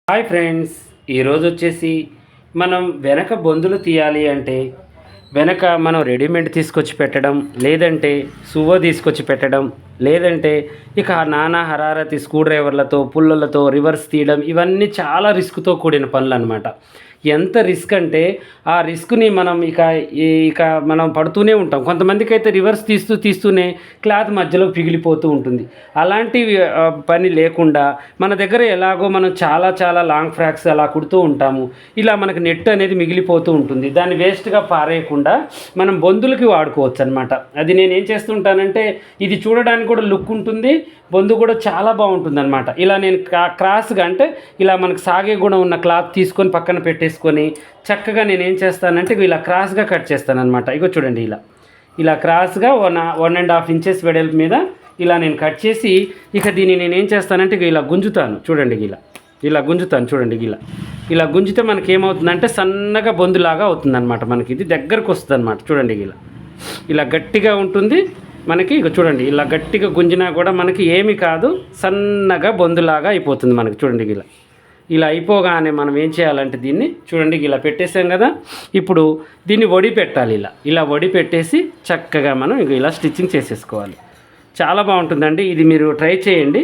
Hi friends, ఈరోజు వచ్చేసి మనం వెనక బొందులు తీయాలి అంటే వెనక మనం రెడీమేడ్ తీసుకొచ్చి పెట్టడం, లేదంటే సువ్వ తీసుకొచ్చి పెట్టడం, లేదంటే ఇక నానా హరారతి స్క్రూ డ్రైవర్లతో పుల్లలతో రివర్స్ తీయడం, ఇవన్నీ చాలా రిస్క్తో కూడిన పనులు అనమాట. ఎంత రిస్క్ అంటే ఆ రిస్క్ని మనం ఇక మనం పడుతూనే ఉంటాం. కొంతమందికి అయితే రివర్స్ తీస్తూనే క్లాత్ మధ్యలో పిగిలిపోతూ ఉంటుంది. అలాంటి పని లేకుండా మన దగ్గర ఎలాగో మనం చాలా లాంగ్ ఫ్రాక్స్ అలా కుడుతూ ఉంటాము. ఇలా మనకు నెట్ అనేది మిగిలిపోతూ ఉంటుంది. దాన్ని వేస్ట్గా పారేయకుండా మనం బొందులకి వాడుకోవచ్చు అనమాట. అది నేను ఏం చేస్తుంటానంటే, ఇది చూడడానికి కూడా లుక్ ఉంటుంది, బొందు కూడా చాలా బాగుంటుంది అనమాట. ఇలా నేను క్రాస్గా అంటే ఇలా మనకు సాగే గుణం ఉన్న క్లాత్ తీసుకొని పక్కన పెట్టేసుకొని చక్కగా నేను ఏం చేస్తానంటే ఇలా క్రాస్గా కట్ చేస్తాను అనమాట. ఇగో చూడండి, ఇలా క్రాస్గా 1.5 ఇంచెస్ వెడల్పు మీద ఇలా నేను కట్ చేసి ఇక దీన్ని నేను ఏం చేస్తానంటే ఇలా గుంజుతాను. చూడండి, ఇలా గుంజుతాను. చూడండి, ఇలా గుంజితే మనకి ఏమవుతుందంటే సన్నగా బొందులాగా అవుతుందన్నమాట. మనకి ఇది దగ్గరకు వస్తుంది అనమాట. చూడండి, ఇలా గట్టిగా ఉంటుంది మనకి. ఇక చూడండి, ఇలా గట్టిగా గుంజినా కూడా మనకి ఏమి కాదు, సన్నగా బొందులాగా అయిపోతుంది మనకి. చూడండి, ఇలా అయిపోగానే మనం ఏం చేయాలంటే దీన్ని చూడండి, ఇలా పెట్టేసాం కదా. ఇప్పుడు దీన్ని వడి పెట్టాలి. ఇలా వడి పెట్టేసి చక్కగా మనం ఇలా స్టిచ్చింగ్ చేసేసుకోవాలి. చాలా బాగుంటుందండి, ఇది మీరు ట్రై చేయండి.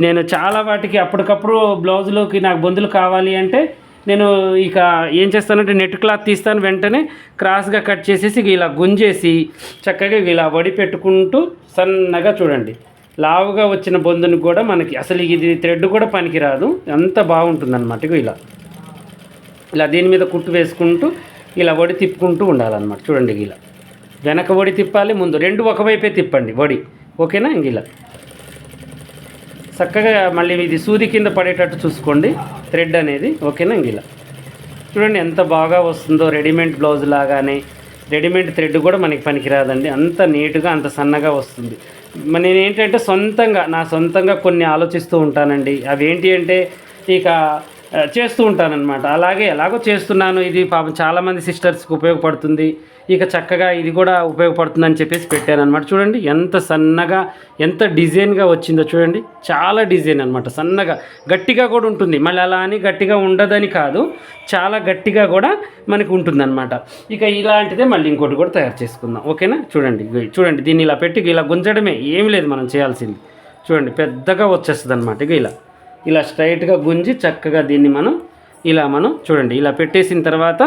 నేను చాలా వాటికి అప్పటికప్పుడు బ్లౌజులోకి నాకు బొందులు కావాలి అంటే నేను ఇక ఏం చేస్తానంటే నెట్ క్లాత్ తీస్తాను, వెంటనే క్రాస్గా కట్ చేసేసి ఇలా గుంజేసి చక్కగా ఇలా వడి పెట్టుకుంటూ సన్నగా చూడండి లావుగా వచ్చిన బొందుని కూడా మనకి అసలు ఇది థ్రెడ్ కూడా పనికిరాదు, అంత బాగుంటుంది అనమాట. ఇలా దీని మీద కుట్టు వేసుకుంటూ ఇలా వడి తిప్పుకుంటూ ఉండాలన్నమాట. చూడండి, ఇలా వెనక వడి తిప్పాలి, ముందు రెండు ఒకవైపే తిప్పండి వడి. ఓకేనా? ఇలా చక్కగా మళ్ళీ ఇది సూది కింద పడేటట్టు చూసుకోండి థ్రెడ్ అనేది. ఓకేనా? ఇలా చూడండి ఎంత బాగా వస్తుందో. రెడీమేడ్ బ్లౌజ్ లాగానే రెడీమేడ్ థ్రెడ్ కూడా మనకి పనికిరాదండి, అంత నీట్గా అంత సన్నగా వస్తుంది. నేను ఏంటంటే నా సొంతంగా కొన్ని ఆలోచిస్తూ ఉంటానండి. అవి ఏంటి అంటే ఇక చేస్తూ ఉంటానన్నమాట. అలాగే ఎలాగో చేస్తున్నాను, ఇది పాపం చాలామంది సిస్టర్స్కి ఉపయోగపడుతుంది, ఇక చక్కగా ఇది కూడా ఉపయోగపడుతుందని చెప్పేసి పెట్టానమాట. చూడండి ఎంత సన్నగా ఎంత డిజైన్గా వచ్చిందో చూడండి, చాలా డిజైన్ అనమాట. సన్నగా గట్టిగా కూడా ఉంటుంది, మళ్ళీ అలా అని గట్టిగా ఉండదని కాదు, చాలా గట్టిగా కూడా మనకి ఉంటుందన్నమాట. ఇక ఇలాంటిదే మళ్ళీ ఇంకోటి కూడా తయారు చేసుకుందాం. ఓకేనా? చూడండి దీన్ని ఇలా పెట్టి ఇలా గుంజడమే, ఏమి లేదు మనం చేయాల్సింది. చూడండి పెద్దగా వచ్చేస్తుంది అనమాట. ఇలా స్ట్రైట్గా గుంజి చక్కగా దీన్ని మనం చూడండి ఇలా పెట్టేసిన తర్వాత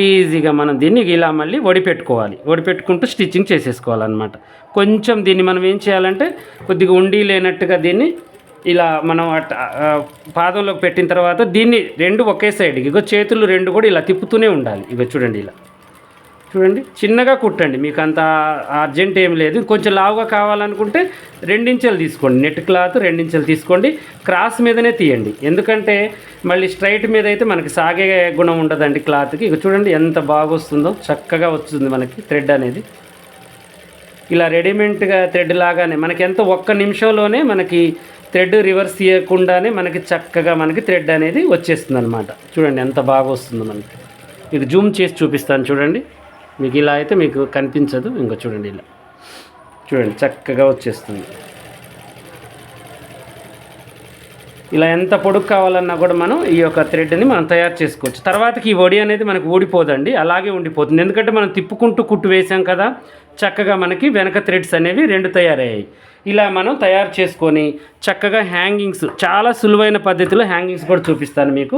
ఈజీగా మనం దీన్ని ఇలా మళ్ళీ వడిపెట్టుకుంటూ స్టిచ్చింగ్ చేసేసుకోవాలన్నమాట. కొంచెం దీన్ని మనం ఏం చేయాలంటే కొద్దిగా ఉండి లేనట్టుగా దీన్ని ఇలా మనం పాదంలోకి పెట్టిన తర్వాత దీన్ని రెండు ఒకే సైడ్ చేతులు రెండు కూడా ఇలా తిప్పుతూనే ఉండాలి. చూడండి చిన్నగా కుట్టండి, మీకు అంత అర్జెంట్ ఏం లేదు. కొంచెం లావుగా కావాలనుకుంటే 2 ఇంచెలు తీసుకోండి, నెట్ క్లాత్ 2 ఇంచెలు తీసుకోండి, క్రాస్ మీదనే తీయండి. ఎందుకంటే మళ్ళీ స్ట్రైట్ మీద అయితే మనకి సాగే గుణం ఉండదండి క్లాత్కి. చూడండి ఎంత బాగా వస్తుందో, చక్కగా వస్తుంది మనకి థ్రెడ్ అనేది. ఇలా రెడీమేడ్గా థ్రెడ్ లాగానే మనకి ఒక్క నిమిషంలోనే మనకి థ్రెడ్ రివర్స్ చేయకుండానే మనకి చక్కగా మనకి థ్రెడ్ అనేది వచ్చేస్తుంది అనమాట. చూడండి ఎంత బాగా వస్తుందో మనకి. ఇది జూమ్ చేసి చూపిస్తాను చూడండి, మీకు ఇలా అయితే మీకు కనిపించదు. చూడండి చూడండి చక్కగా వచ్చేస్తుంది. ఇలా ఎంత పొడుగు కావాలన్నా కూడా మనం ఈ యొక్క థ్రెడ్ని మనం తయారు చేసుకోవచ్చు. తర్వాతకి ఈ వడి అనేది మనకు ఊడిపోదండి, అలాగే ఉండిపోతుంది. ఎందుకంటే మనం తిప్పుకుంటూ కుట్టు వేసాం కదా, చక్కగా మనకి వెనక థ్రెడ్స్ అనేవి 2 తయారయ్యాయి. ఇలా మనం తయారు చేసుకొని చక్కగా హ్యాంగింగ్స్, చాలా సులువైన పద్ధతిలో హ్యాంగింగ్స్ కూడా చూపిస్తాను మీకు.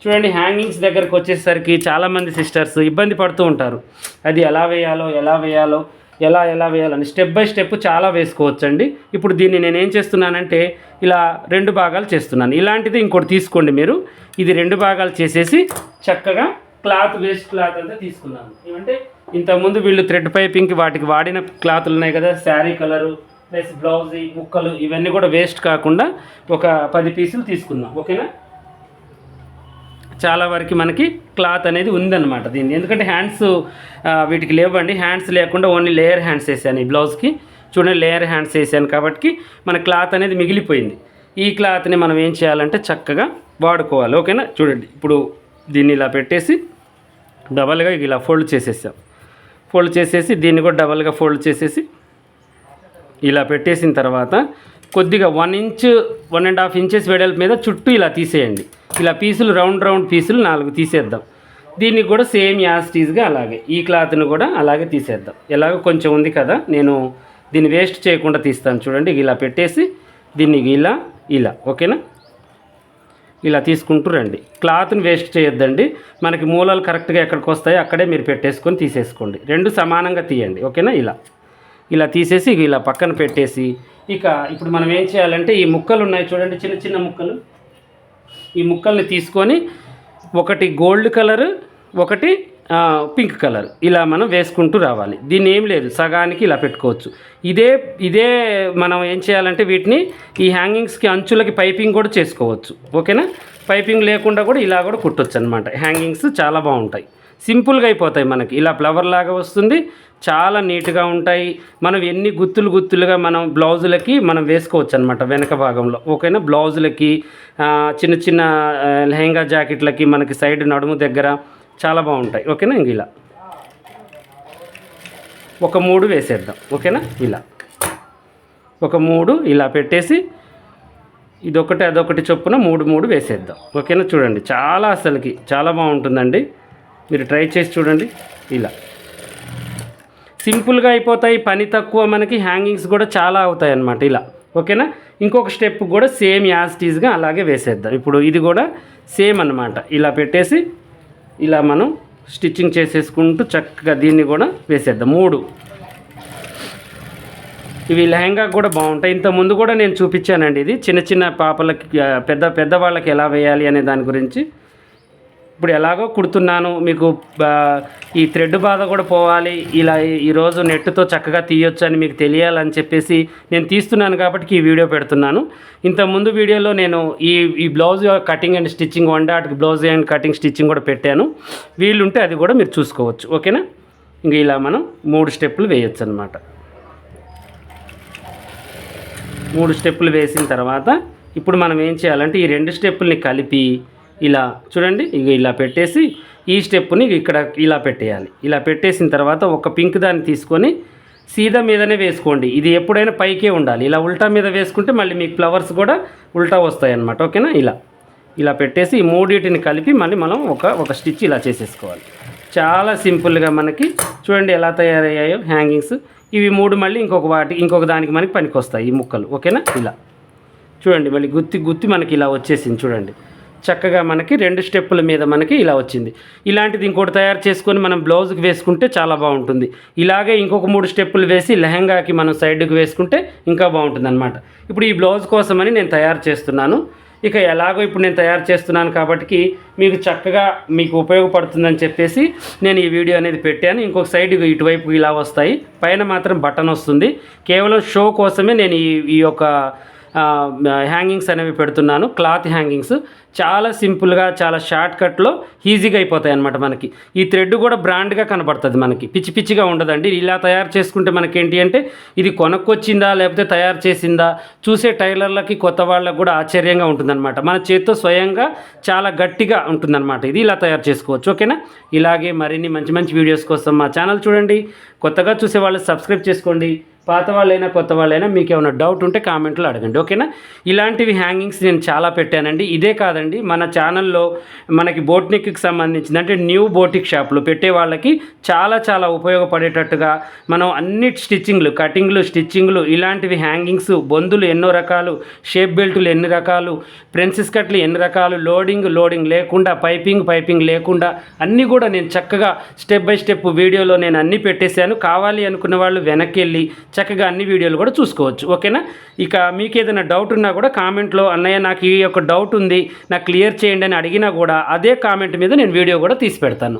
చూడండి, హ్యాంగింగ్స్ దగ్గరకు వచ్చేసరికి చాలామంది సిస్టర్స్ ఇబ్బంది పడుతూ ఉంటారు. అది ఎలా వేయాలో అని స్టెప్ బై స్టెప్ చాలా వేసుకోవచ్చండి. ఇప్పుడు దీన్ని నేను ఏం చేస్తున్నానంటే ఇలా 2 భాగాలు చేస్తున్నాను. ఇలాంటిది ఇంకోటి తీసుకోండి మీరు. ఇది 2 భాగాలు చేసేసి చక్కగా వేస్ట్ క్లాత్ అంతా తీసుకున్నాను. ఏమంటే ఇంతకుముందు వీళ్ళు థ్రెడ్ పైపింగ్కి వాటికి వాడిన క్లాతులు ఉన్నాయి కదా, శారీ కలరు ప్లస్ బ్లౌజ్ ముక్కలు, ఇవన్నీ కూడా వేస్ట్ కాకుండా ఒక 10 పీసులు తీసుకుందాం. ఓకేనా? చాలా వరకు మనకి క్లాత్ అనేది ఉందన్నమాట దీన్ని. ఎందుకంటే హ్యాండ్స్ వీటికి లేవండి, హ్యాండ్స్ లేకుండా ఓన్లీ లేయర్ హ్యాండ్స్ వేసాను ఈ బ్లౌజ్కి. చూడండి లేయర్ హ్యాండ్స్ వేసాను కాబట్టి మన క్లాత్ అనేది మిగిలిపోయింది. ఈ క్లాత్ని మనం ఏం చేయాలంటే చక్కగా వాడుకోవాలి. ఓకేనా? చూడండి ఇప్పుడు దీన్ని ఇలా పెట్టేసి డబల్గా ఇలా ఫోల్డ్ చేసేసి దీన్ని కూడా డబల్గా ఫోల్డ్ చేసేసి ఇలా పెట్టేసిన తర్వాత కొద్దిగా 1 ఇంచ్ 1.5 ఇంచెస్ వెడల్పు మీద చుట్టూ ఇలా తీసేయండి. ఇలా పీసులు రౌండ్ పీసులు 4 తీసేద్దాం. దీన్ని కూడా సేమ్ యాస్టీజ్గా అలాగే ఈ క్లాత్ని కూడా అలాగే తీసేద్దాం. ఎలాగో కొంచెం ఉంది కదా, నేను దీన్ని వేస్ట్ చేయకుండా తీస్తాను. చూడండి, ఇలా పెట్టేసి దీన్ని ఇలా ఓకేనా, ఇలా తీసుకుంటూ రండి. క్లాత్ని వేస్ట్ చేయొద్దండి. మనకి మూలలు కరెక్ట్గా ఎక్కడికి వస్తాయో అక్కడే మీరు పెట్టేసుకొని తీసేసుకోండి. 2 సమానంగా తీయండి ఓకేనా. ఇలా తీసేసి ఇలా పక్కన పెట్టేసి ఇప్పుడు మనం ఏం చేయాలంటే ఈ ముక్కలు ఉన్నాయి చూడండి, చిన్న చిన్న ముక్కలు. ఈ ముక్కల్ని తీసుకొని ఒకటి గోల్డ్ కలర్, ఒకటి పింక్ కలర్ ఇలా మనం వేసుకుంటూ రావాలి. దీన్ని ఏం లేదు, సగానికి ఇలా పెట్టుకోవచ్చు. ఇదే మనం ఏం చేయాలంటే వీటిని ఈ హ్యాంగింగ్స్కి అంచులకి పైపింగ్ కూడా చేసుకోవచ్చు ఓకేనా. పైపింగ్ లేకుండా కూడా ఇలా కూడా కుట్టొచ్చు అనమాట. హ్యాంగింగ్స్ చాలా బాగుంటాయి, సింపుల్గా అయిపోతాయి. మనకి ఇలా ఫ్లవర్ లాగా వస్తుంది, చాలా నీట్గా ఉంటాయి. మనం ఎన్ని గుత్తులుగా మనం బ్లౌజులకి మనం వేసుకోవచ్చు అనమాట వెనక భాగంలో ఓకేనా. బ్లౌజులకి చిన్న చిన్న లెహంగా జాకెట్లకి మనకి సైడ్ నడుము దగ్గర చాలా బాగుంటాయి ఓకేనా. ఇలా ఒక 3 వేసేద్దాం ఓకేనా. ఒక 3 ఇలా పెట్టేసి ఇదొకటి అదొకటి చొప్పున 3 వేసేద్దాం ఓకేనా. చూడండి, అసలుకి చాలా బాగుంటుందండి, మీరు ట్రై చేసి చూడండి. ఇలా సింపుల్గా అయిపోతాయి, పని తక్కువ, మనకి హ్యాంగింగ్స్ కూడా చాలా అవుతాయి అన్నమాట ఇలా ఓకేనా. ఇంకొక స్టెప్ కూడా సేమ్ యాస్టీజ్గా అలాగే వేసేద్దాం. ఇప్పుడు ఇది కూడా సేమ్ అన్నమాట. ఇలా పెట్టేసి ఇలా మనం స్టిచ్చింగ్ చేసేసుకుంటూ చక్కగా దీన్ని కూడా వేసేద్దాం. 3 ఇవి లెహంగా కూడా బాగుంటాయి. ఇంతకుముందు కూడా నేను చూపించానండి, ఇది చిన్న చిన్న పాపలకి పెద్దవాళ్ళకి ఎలా వేయాలి అనే దాని గురించి. ఇప్పుడు ఎలాగో కుడుతున్నాను, మీకు ఈ థ్రెడ్ బాధ కూడా పోవాలి, ఇలా ఈరోజు నెట్తో చక్కగా తీయొచ్చు అని మీకు తెలియాలని చెప్పేసి నేను తీస్తున్నాను కాబట్టి ఈ వీడియో పెడుతున్నాను. ఇంతకుముందు వీడియోలో నేను ఈ బ్లౌజ్ కటింగ్ అండ్ స్టిచ్చింగ్ 1 డాట్కి బ్లౌజ్ అండ్ కటింగ్ స్టిచ్చింగ్ కూడా పెట్టాను. వీలుంటే అది కూడా మీరు చూసుకోవచ్చు ఓకేనా. ఇంక ఇలా మనం 3 స్టెప్పులు వేయచ్చు అనమాట. 3 స్టెప్పులు వేసిన తర్వాత ఇప్పుడు మనం ఏం చేయాలంటే ఈ 2 స్టెప్పుల్ని కలిపి ఇలా చూడండి, ఇలా పెట్టేసి ఈ స్టెప్ని ఇక్కడ ఇలా పెట్టేయాలి. ఇలా పెట్టేసిన తర్వాత ఒక పింక్ దాన్ని తీసుకొని సీదా మీదనే వేసుకోండి. ఇది ఎప్పుడైనా పైకే ఉండాలి. ఇలా ఉల్టా మీద వేసుకుంటే మళ్ళీ మీకు ఫ్లవర్స్ కూడా ఉల్టా వస్తాయి అన్నమాట ఓకేనా. ఇలా పెట్టేసి ఈ 3 కలిపి మళ్ళీ మనం ఒక స్టిచ్ ఇలా చేసేసుకోవాలి. చాలా సింపుల్గా మనకి చూడండి ఎలా తయారయ్యాయో హ్యాంగింగ్స్. ఇవి 3 మళ్ళీ ఇంకొక దానికి మనకి పనికి వస్తాయి ఈ ముక్కలు ఓకేనా. ఇలా చూడండి, మళ్ళీ గుత్తి మనకి ఇలా వచ్చేసింది చూడండి. చక్కగా మనకి 2 స్టెప్పుల మీద మనకి ఇలా వచ్చింది. ఇలాంటిది ఇంకోటి తయారు చేసుకొని మనం బ్లౌజ్కి వేసుకుంటే చాలా బాగుంటుంది. ఇలాగే ఇంకొక 3 స్టెప్పులు వేసి లెహంగాకి మనం సైడ్కి వేసుకుంటే ఇంకా బాగుంటుంది అనమాట. ఇప్పుడు ఈ బ్లౌజ్ కోసమని నేను తయారు చేస్తున్నాను. ఎలాగో ఇప్పుడు నేను తయారు చేస్తున్నాను కాబట్టి మీకు చక్కగా మీకు ఉపయోగపడుతుందని చెప్పేసి నేను ఈ వీడియో అనేది పెట్టాను. ఇంకొక సైడ్ ఇటువైపు ఇలా వస్తాయి, పైన మాత్రం బటన్ వస్తుంది. కేవలం షో కోసమే నేను ఈ యొక్క హ్యాంగింగ్స్ అనేవి పెడుతున్నాను. క్లాత్ హ్యాంగింగ్స్ చాలా సింపుల్గా, చాలా షార్ట్ కట్లో ఈజీగా అయిపోతాయి అన్నమాట. మనకి ఈ థ్రెడ్ కూడా బ్రాండ్గా కనబడుతుంది, మనకి పిచ్చిగా ఉండదండి. ఇలా తయారు చేసుకుంటే మనకి ఏంటి అంటే ఇది కొనుక్కొచ్చిందా లేకపోతే తయారు చేసిందా చూసే టైలర్లకి కొత్త వాళ్ళకి కూడా ఆశ్చర్యంగా ఉంటుందన్నమాట. మన చేతితో స్వయంగా చాలా గట్టిగా ఉంటుందన్నమాట. ఇది ఇలా తయారు చేసుకోవచ్చు ఓకేనా. ఇలాగే మరిన్ని మంచి వీడియోస్ కోసం మా ఛానల్ చూడండి. కొత్తగా చూసే వాళ్ళు సబ్స్క్రైబ్ చేసుకోండి. పాత వాళ్ళైనా కొత్త వాళ్ళైనా మీకు ఏమైనా డౌట్ ఉంటే కామెంట్లో అడగండి ఓకేనా. ఇలాంటివి హ్యాంగింగ్స్ నేను చాలా పెట్టానండి. ఇదే కాదండి, మన ఛానల్లో మనకి బోట్నిక్కి సంబంధించింది అంటే న్యూ బోటిక్ షాపులు పెట్టే వాళ్ళకి చాలా ఉపయోగపడేటట్టుగా మనం అన్ని స్టిచ్చింగ్లు, కటింగ్లు, స్టిచ్చింగ్లు, ఇలాంటివి హ్యాంగింగ్స్, బొందులు ఎన్నో రకాలు, షేప్ బెల్టులు ఎన్ని రకాలు, ప్రిన్సెస్ కట్లు ఎన్ని రకాలు, లోడింగ్ లేకుండా, పైపింగ్ లేకుండా అన్నీ కూడా నేను చక్కగా స్టెప్ బై స్టెప్ వీడియోలో నేను అన్నీ పెట్టేశాను. కావాలి అనుకున్న వాళ్ళు వెనక్కి వెళ్ళి చక్కగా అన్ని వీడియోలు కూడా చూసుకోవచ్చు ఓకేనా. మీకు ఏదైనా డౌట్ ఉన్నా కూడా కామెంట్లో అన్నయ్య నాకు ఈ యొక్క డౌట్ ఉంది నాకు క్లియర్ చేయండి అని అడిగినా కూడా అదే కామెంట్ మీద నేను వీడియో కూడా తీసి పెడతాను.